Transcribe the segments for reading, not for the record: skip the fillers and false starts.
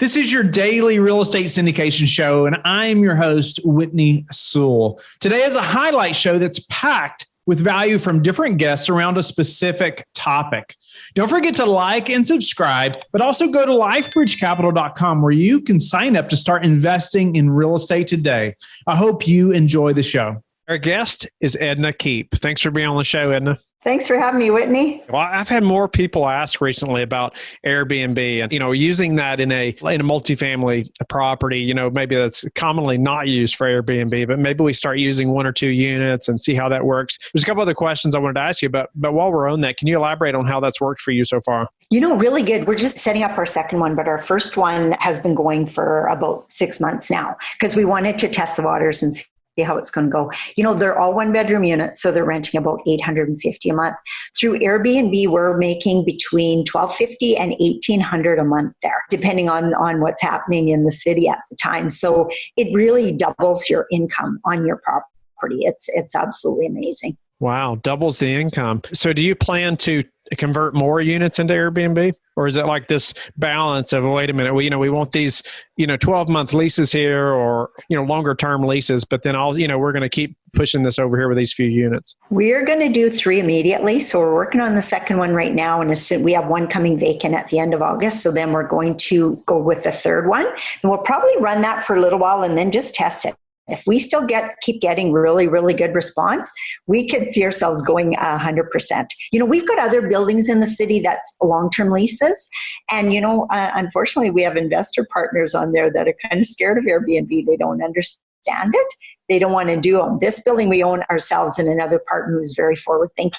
This is your daily real estate syndication show, and I'm your host, Whitney Sewell. Today is a highlight show that's packed with value from different guests around a specific topic. Don't forget to like and subscribe, but also go to lifebridgecapital.com where you can sign up to start investing in real estate today. I hope you enjoy the show. Our guest is Edna Keep. Thanks for being on the show, Edna. Thanks for having me, Whitney. Well, I've had more people ask recently about Airbnb and, using that in a multifamily property, maybe that's commonly not used for Airbnb, but maybe we start using 1 or 2 units and see how that works. There's a couple other questions I wanted to ask you, but while we're on that, can you elaborate on how that's worked for you so far? Really good. We're just setting up our second one, but our first one has been going for about 6 months now because we wanted to test the waters and see how it's going to go. They're all 1-bedroom units, so they're renting about $850 a month. Through Airbnb, we're making between $1,250 and $1,800 a month there, depending on what's happening in the city at the time. So it really doubles your income on your property. It's absolutely amazing. Wow, doubles the income. So do you plan to convert more units into Airbnb? Or is it like this balance of, wait a minute, we want these, 12-month leases here or, longer term leases, but then we're going to keep pushing this over here with these few units? We're going to do 3 immediately. So we're working on the second one right now. And as soon, we have one coming vacant at the end of August. So then we're going to go with the third one. And we'll probably run that for a little while and then just test it. If we still keep getting really, really good response, we could see ourselves going 100%. We've got other buildings in the city that's long-term leases. And, unfortunately, we have investor partners on there that are kind of scared of Airbnb. They don't understand it. They don't want to do them. This building we own ourselves and another partner who's very forward-thinking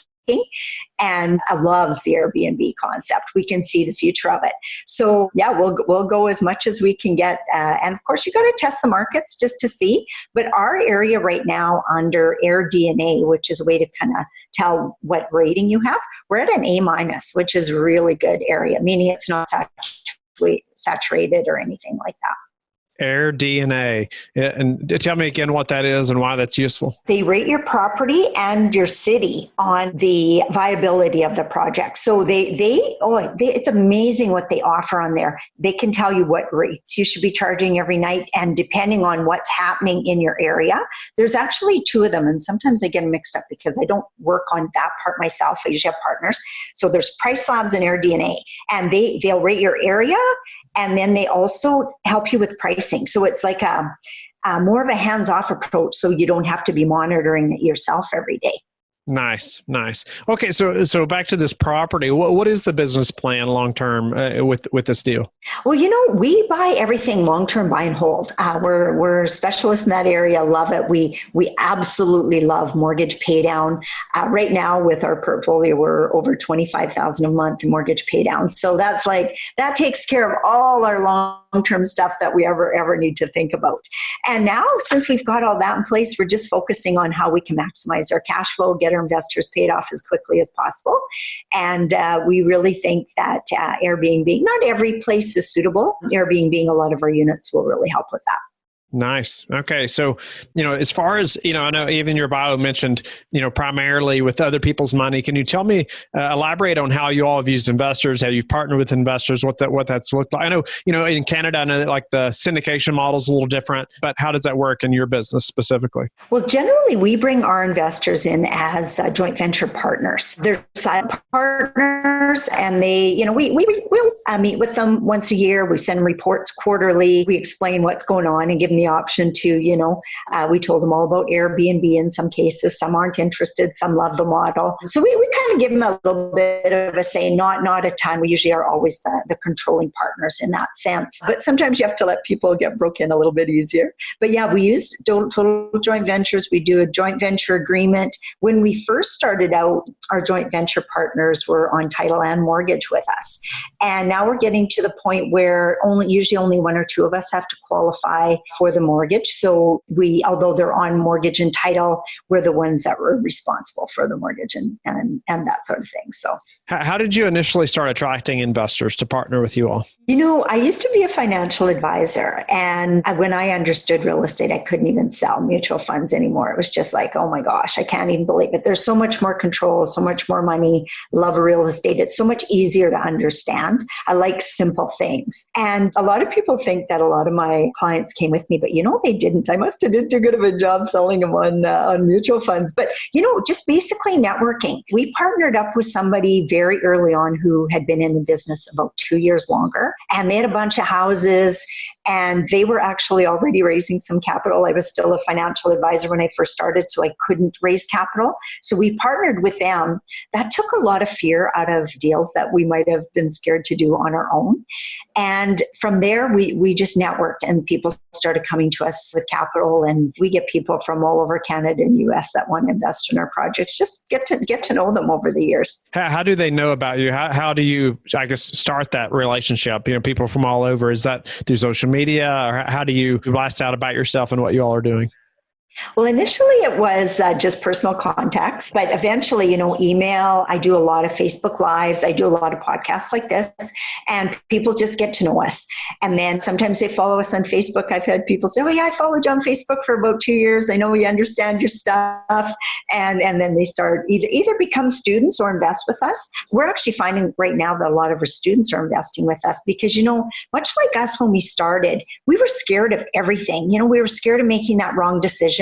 and loves the Airbnb concept. We can see the future of it. So yeah, we'll go as much as we can get. And of course, you got to test the markets just to see. But our area right now under AirDNA, which is a way to kind of tell what rating you have, we're at an A-, which is a really good area, meaning it's not saturated or anything like that. AirDNA. And tell me again what that is and why that's useful. They rate your property and your city on the viability of the project. So it's amazing what they offer on there. They can tell you what rates you should be charging every night. And depending on what's happening in your area, there's actually 2 of them. And sometimes I get mixed up because I don't work on that part myself. I usually have partners. So there's Price Labs and AirDNA, and they'll rate your area. And then they also help you with pricing. So it's like a more of a hands-off approach, so you don't have to be monitoring it yourself every day. Nice. Okay, so back to this property. What is the business plan long-term with this deal? Well, we buy everything long-term, buy and hold. We're specialists in that area. Love it. We absolutely love mortgage pay down. Right now with our portfolio, we're over $25,000 a month in mortgage pay down. So that takes care of all our long-term stuff that we ever need to think about. And now, since we've got all that in place, we're just focusing on how we can maximize our cash flow, get our investors paid off as quickly as possible. And we really think that Airbnb, not every place is suitable. Airbnb, a lot of our units will really help with that. Nice. Okay. So, as far as, I know even your bio mentioned, primarily with other people's money. Can you tell me, elaborate on how you all have used investors, how you've partnered with investors, what that's looked like? I know, in Canada, I know that like the syndication model is a little different, but how does that work in your business specifically? Well, generally we bring our investors in as joint venture partners. They're side partners and we'll meet with them once a year. We send them reports quarterly. We explain what's going on and give them the option to, we told them all about Airbnb in some cases. Some aren't interested. Some love the model. So we kind of give them a little bit of a say, not a ton. We usually are always the controlling partners in that sense. But sometimes you have to let people get broken a little bit easier. But yeah, we use total joint ventures. We do a joint venture agreement. When we first started out, our joint venture partners were on title and mortgage with us. And now we're getting to the point where usually only 1 or 2 of us have to qualify for for the mortgage. So we, although they're on mortgage and title, we're the ones that were responsible for the mortgage and that sort of thing. So how did you initially start attracting investors to partner with you all? I used to be a financial advisor, and when I understood real estate, I couldn't even sell mutual funds anymore. It was just like, oh my gosh, I can't even believe it. There's so much more control, so much more money. Love real estate. It's so much easier to understand. I like simple things. And a lot of people think that a lot of my clients came with me, but they didn't. I must have did too good of a job selling them on mutual funds. But, just basically networking. We partnered up with somebody very early on who had been in the business about 2 years longer. And they had a bunch of houses, and they were actually already raising some capital. I was still a financial advisor when I first started, so I couldn't raise capital. So we partnered with them. That took a lot of fear out of deals that we might have been scared to do on our own. And from there, we just networked, and people started coming to us with capital, and we get people from all over Canada and US that want to invest in our projects. Just get to know them over the years. How do they know about you? How do you, I guess, start that relationship? People from all over, is that through social media, or how do you blast out about yourself and what you all are doing? Well, initially it was just personal contacts, but eventually, email. I do a lot of Facebook Lives. I do a lot of podcasts like this, and people just get to know us. And then sometimes they follow us on Facebook. I've had people say, oh yeah, I followed you on Facebook for about 2 years. I know we understand your stuff. And then they start either become students or invest with us. We're actually finding right now that a lot of our students are investing with us because, much like us when we started, we were scared of everything. We were scared of making that wrong decision.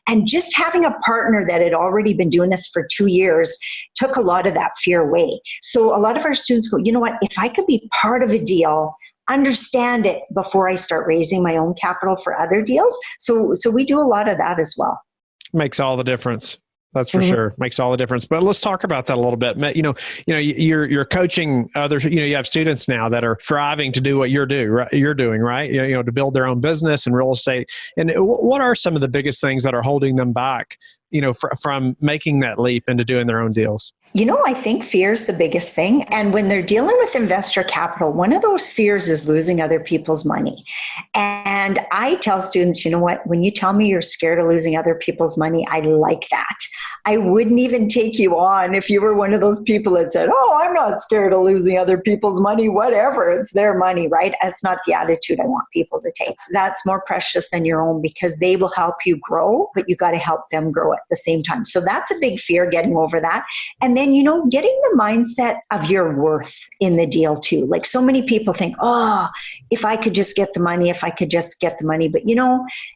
And just having a partner that had already been doing this for 2 years took a lot of that fear away. So a lot of our students go, you know what, if I could be part of a deal, understand it before I start raising my own capital for other deals. So we do a lot of that as well. Makes all the difference. That's for sure. Makes all the difference. But let's talk about that a little bit. You're coaching others. You have students now that are striving to do what you're doing, right? To build their own business and real estate. And what are some of the biggest things that are holding them back, from making that leap into doing their own deals? I think fear is the biggest thing. And when they're dealing with investor capital, one of those fears is losing other people's money. And I tell students, when you tell me you're scared of losing other people's money, I like that. I wouldn't even take you on if you were one of those people that said, oh, I'm not scared of losing other people's money, whatever, it's their money, right? That's not the attitude I want people to take. That's more precious than your own because they will help you grow, but you got to help them grow at the same time. So that's a big fear, getting over that. And then, getting the mindset of your worth in the deal too. Like so many people think, oh, if I could just get the money, But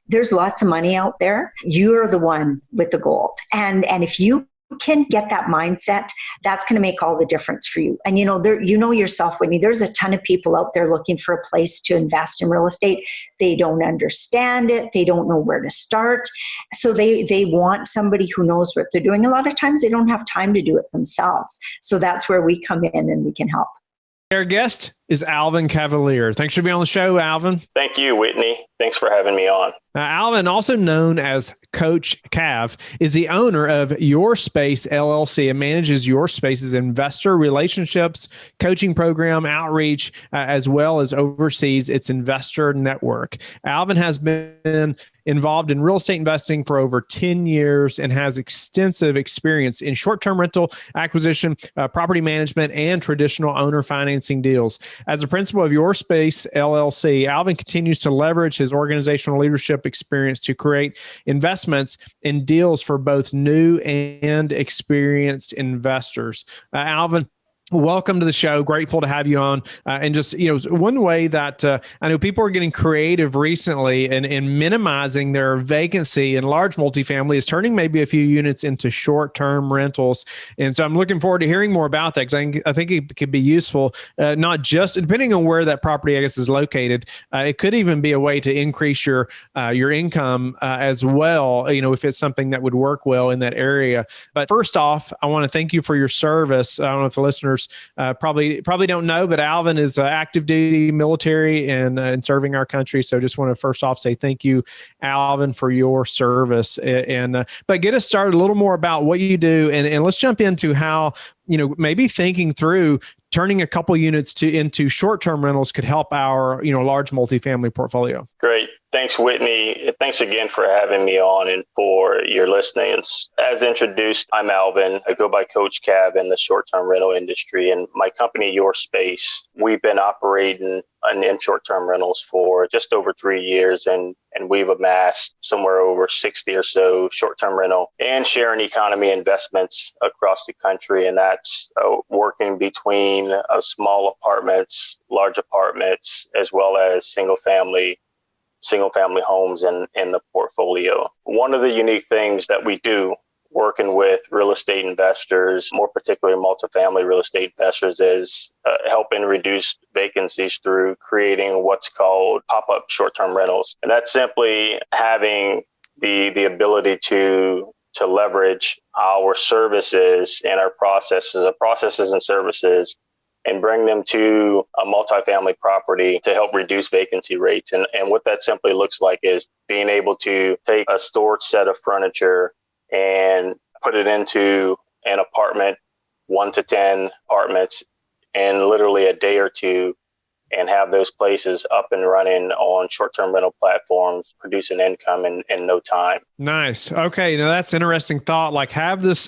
there's lots of money out there. You're the one with the gold. And if you can get that mindset, that's going to make all the difference for you. And yourself, Whitney, there's a ton of people out there looking for a place to invest in real estate. They don't understand it. They don't know where to start. So they want somebody who knows what they're doing. A lot of times they don't have time to do it themselves. So that's where we come in and we can help. Our guest is Alvin Cavalier. Thanks for being on the show, Alvin. Thank you, Whitney. Thanks for having me on. Alvin, also known as Coach Cav, is the owner of Your Space LLC and manages Your Space's investor relationships, coaching program, outreach, as well as oversees its investor network. Alvin has been involved in real estate investing for over 10 years and has extensive experience in short-term rental acquisition, property management, and traditional owner financing deals. As a principal of Your Space LLC, Alvin continues to leverage his organizational leadership experience to create investments in deals for both new and experienced investors. Alvin, welcome to the show. Grateful to have you on. And just, one way that I know people are getting creative recently in minimizing their vacancy in large multifamily is turning maybe a few units into short-term rentals. And so I'm looking forward to hearing more about that because I think it could be useful, not just depending on where that property, I guess, is located. It could even be a way to increase your income as well, if it's something that would work well in that area. But first off, I want to thank you for your service. I don't know if the listeners probably don't know, but Alvin is active duty military and serving our country. So just want to first off say thank you, Alvin, for your service. But get us started a little more about what you do, and let's jump into how maybe thinking through turning a couple units into short-term rentals could help our large multifamily portfolio. Great. Thanks, Whitney. Thanks again for having me on and for your listening. As introduced, I'm Alvin. I go by Coach Cav in the short-term rental industry. And my company, Your Space, we've been operating in short-term rentals for just over 3 years. And we've amassed somewhere over 60 or so short-term rental and sharing economy investments across the country. And that's working between small apartments, large apartments, as well as single-family homes in the portfolio. One of the unique things that we do working with real estate investors, more particularly multifamily real estate investors, is helping reduce vacancies through creating what's called pop-up short-term rentals. And that's simply having the ability to leverage our services and our processes and services and bring them to a multifamily property to help reduce vacancy rates. And what that simply looks like is being able to take a stored set of furniture and put it into an apartment, 1 to 10 apartments, in literally a day or two, and have those places up and running on short-term rental platforms, producing income in no time. Nice. Okay. Now that's interesting thought. Like have this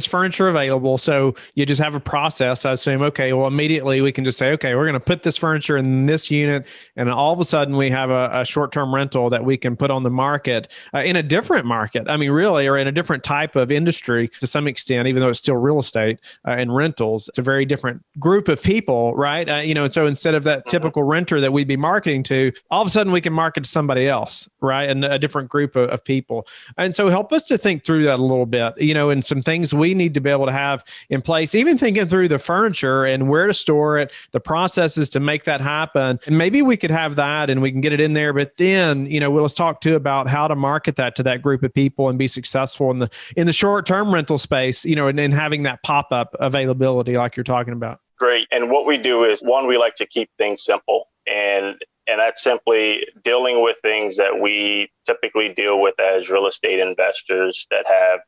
furniture available. So you just have a process. I assume, okay, well, immediately we can just say, okay, we're going to put this furniture in this unit. And all of a sudden we have a short-term rental that we can put on the market in a different market. I mean, really, or in a different type of industry to some extent, even though it's still real estate and rentals, it's a very different group of people, right? So instead of that typical renter that we'd be marketing to, all of a sudden we can market to somebody else, right? And a different group of people. And so help us to think through that a little bit, and some things we need to be able to have in place, even thinking through the furniture and where to store it, the processes to make that happen. And maybe we could have that and we can get it in there. But then, let's talk too about how to market that to that group of people and be successful in the short-term rental space, and having that pop-up availability like you're talking about. Great. And what we do is, one, we like to keep things simple. And that's simply dealing with things that we typically deal with as real estate investors that have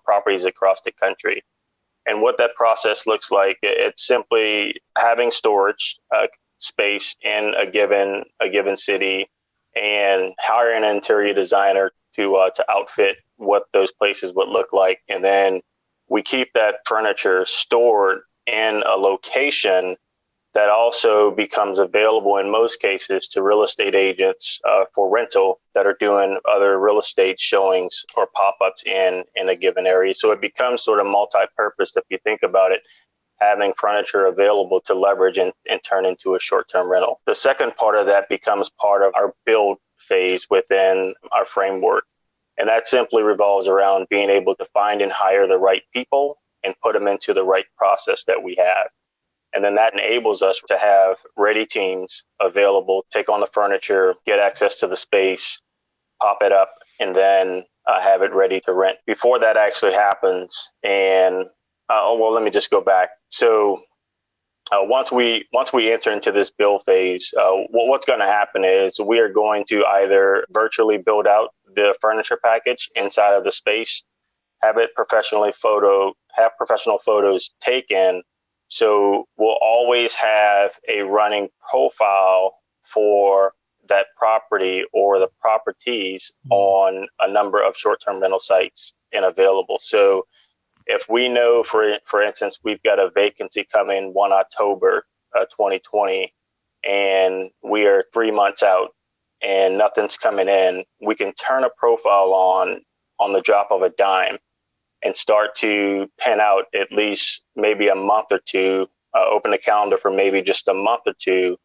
properties across the country. And what that process looks like, it's simply having storage space in a given city and hiring an interior designer to outfit what those places would look like. And then we keep that furniture stored in a location that also becomes available in most cases to real estate agents for rental that are doing other real estate showings or pop-ups in a given area. So it becomes sort of multi-purpose if you think about it, having furniture available to leverage and turn into a short-term rental. The second part of that becomes part of our build phase within our framework. And that simply revolves around being able to find and hire the right people and put them into the right process that we have. And then that enables us to have ready teams available, take on the furniture, get access to the space, pop it up, and then have it ready to rent. Before that actually happens, and let me just go back. So once we enter into this build phase, what's going to happen is we are going to either virtually build out the furniture package inside of the space, have professional photos taken. So we'll always have a running profile for that property or the properties on a number of short-term rental sites and available. So if we know, for instance, we've got a vacancy coming 1 October 2020, and we are 3 months out and nothing's coming in, we can turn a profile on the drop of a dime and start to pen out at least maybe a month or two, open a calendar for maybe just a month or two,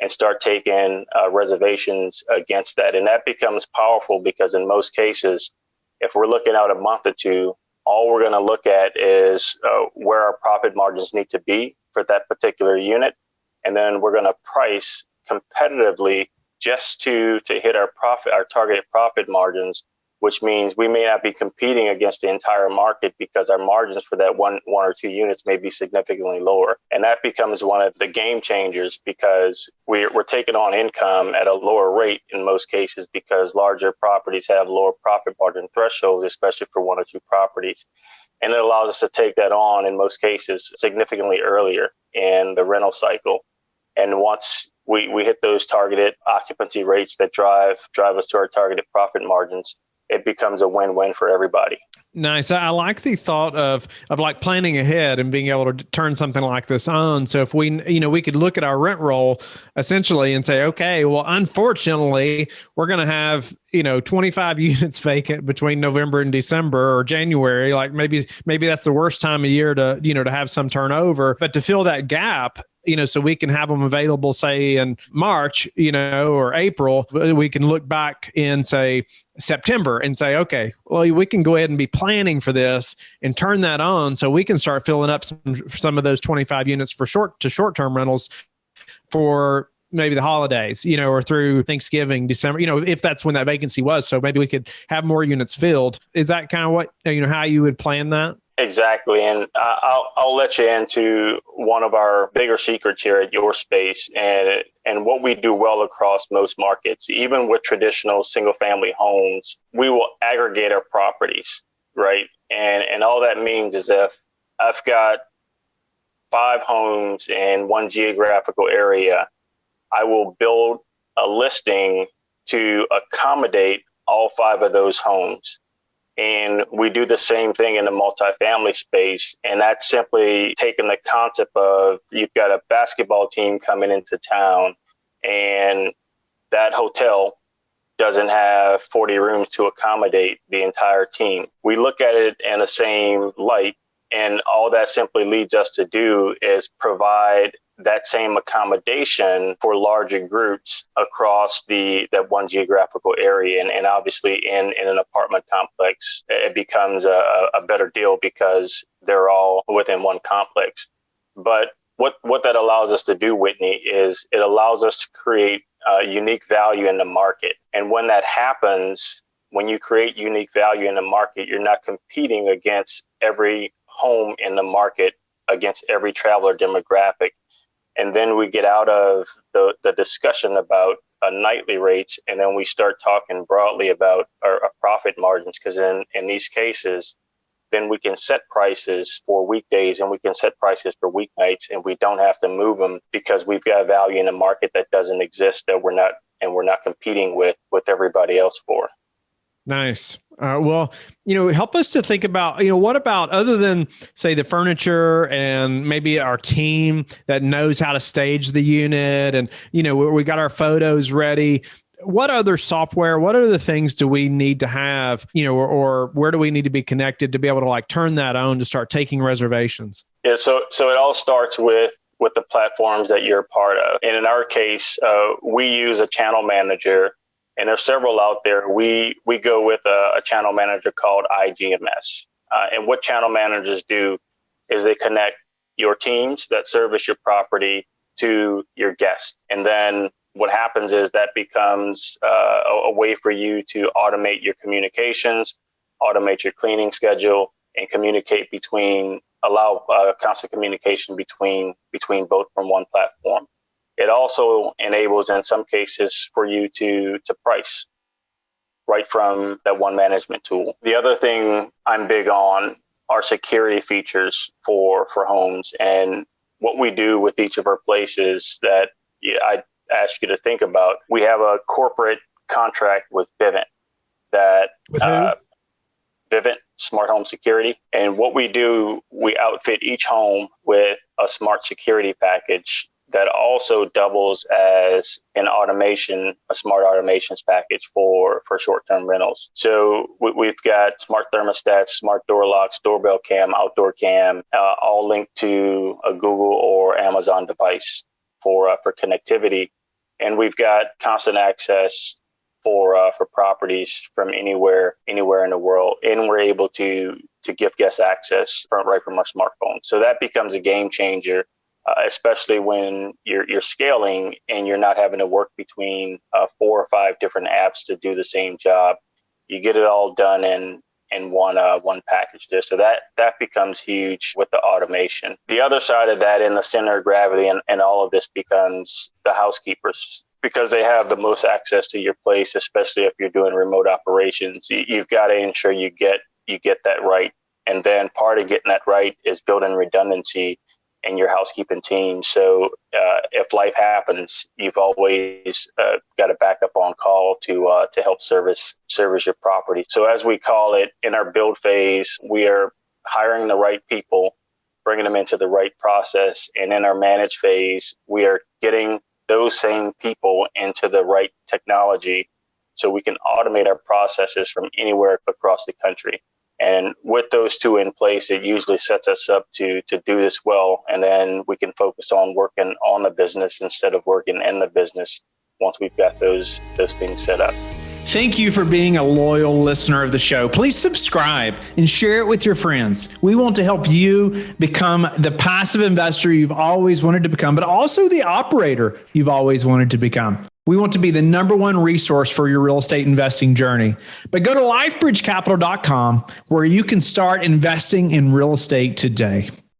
and start taking reservations against that. And that becomes powerful because in most cases, if we're looking out a month or two, all we're going to look at is where our profit margins need to be for that particular unit. And then we're going to price competitively just to hit our targeted profit margins, which means we may not be competing against the entire market because our margins for that one or two units may be significantly lower. And that becomes one of the game changers because we're taking on income at a lower rate in most cases because larger properties have lower profit margin thresholds, especially for 1 or 2 properties. And it allows us to take that on in most cases significantly earlier in the rental cycle. And once we hit those targeted occupancy rates that drive us to our targeted profit margins, it becomes a win-win for everybody. Nice. I like the thought of like planning ahead and being able to turn something like this on. So if we could look at our rent roll essentially and say, okay, well, unfortunately, we're going to have, 25 units vacant between November and December or January. Like maybe that's the worst time of year to, to have some turnover, but to fill that gap, so we can have them available, say in March, or April, we can look back in, say, September and say, okay, well, we can go ahead and be planning for this and turn that on so we can start filling up some of those 25 units for short-term rentals for maybe the holidays, or through Thanksgiving, December, if that's when that vacancy was. So maybe we could have more units filled. Is that kind of what, how you would plan that? Exactly. And I'll let you into one of our bigger secrets here at Your Space and what we do well across most markets. Even with traditional single family homes, we will aggregate our properties, right? And all that means is if I've got 5 homes in one geographical area, I will build a listing to accommodate all 5 of those homes. And we do the same thing in the multifamily space. And that's simply taking the concept of you've got a basketball team coming into town and that hotel doesn't have 40 rooms to accommodate the entire team. We look at it in the same light, and all that simply leads us to do is provide that same accommodation for larger groups across that one geographical area. And obviously in an apartment complex, it becomes a better deal because they're all within one complex. But what that allows us to do, Whitney, is it allows us to create unique value in the market. And when that happens, when you create unique value in the market, you're not competing against every home in the market, against every traveler demographic. And then we get out of the discussion about nightly rates, and then we start talking broadly about our profit margins, because in these cases, then we can set prices for weekdays and we can set prices for weeknights, and we don't have to move them because we've got value in the market that doesn't exist, that we're not competing with everybody else for. Nice. Well, help us to think about, what about other than, say, the furniture and maybe our team that knows how to stage the unit and, we got our photos ready. What other software, what other things do we need to have, or where do we need to be connected to be able to like turn that on to start taking reservations? Yeah. So it all starts with the platforms that you're a part of. And in our case, we use a channel manager. And there's several out there. We go with a channel manager called IGMS. And what channel managers do is they connect your teams that service your property to your guests. And then what happens is that becomes a way for you to automate your communications, automate your cleaning schedule, and allow constant communication between both from one platform. It also enables, in some cases, for you to price right from that one management tool. The other thing I'm big on are security features for homes. And what we do with each of our places that I ask you to think about, we have a corporate contract with Vivint that Vivint Smart Home Security. And what we do, we outfit each home with a smart security package that also doubles as a smart automations package for short-term rentals. So we've got smart thermostats, smart door locks, doorbell cam, outdoor cam, all linked to a Google or Amazon device for connectivity. And we've got constant access for properties from anywhere in the world. And we're able to give guests access right from our smartphone. So that becomes a game changer. Especially when you're scaling and you're not having to work between 4 or 5 different apps to do the same job. You get it all done in one package there. So that becomes huge with the automation. The other side of that, in the center of gravity and all of this, becomes the housekeepers, because they have the most access to your place, especially if you're doing remote operations. You've got to ensure you get that right. And then part of getting that right is building redundancy and your housekeeping team. So if life happens, you've always got a backup on call to help service your property. So as we call it, in our build phase, we are hiring the right people, bringing them into the right process. And in our manage phase, we are getting those same people into the right technology so we can automate our processes from anywhere across the country. And with those two in place, it usually sets us up to do this well. And then we can focus on working on the business instead of working in the business once we've got those things set up. Thank you for being a loyal listener of the show. Please subscribe and share it with your friends. We want to help you become the passive investor you've always wanted to become, but also the operator you've always wanted to become. We want to be the number one resource for your real estate investing journey. But go to lifebridgecapital.com where you can start investing in real estate today.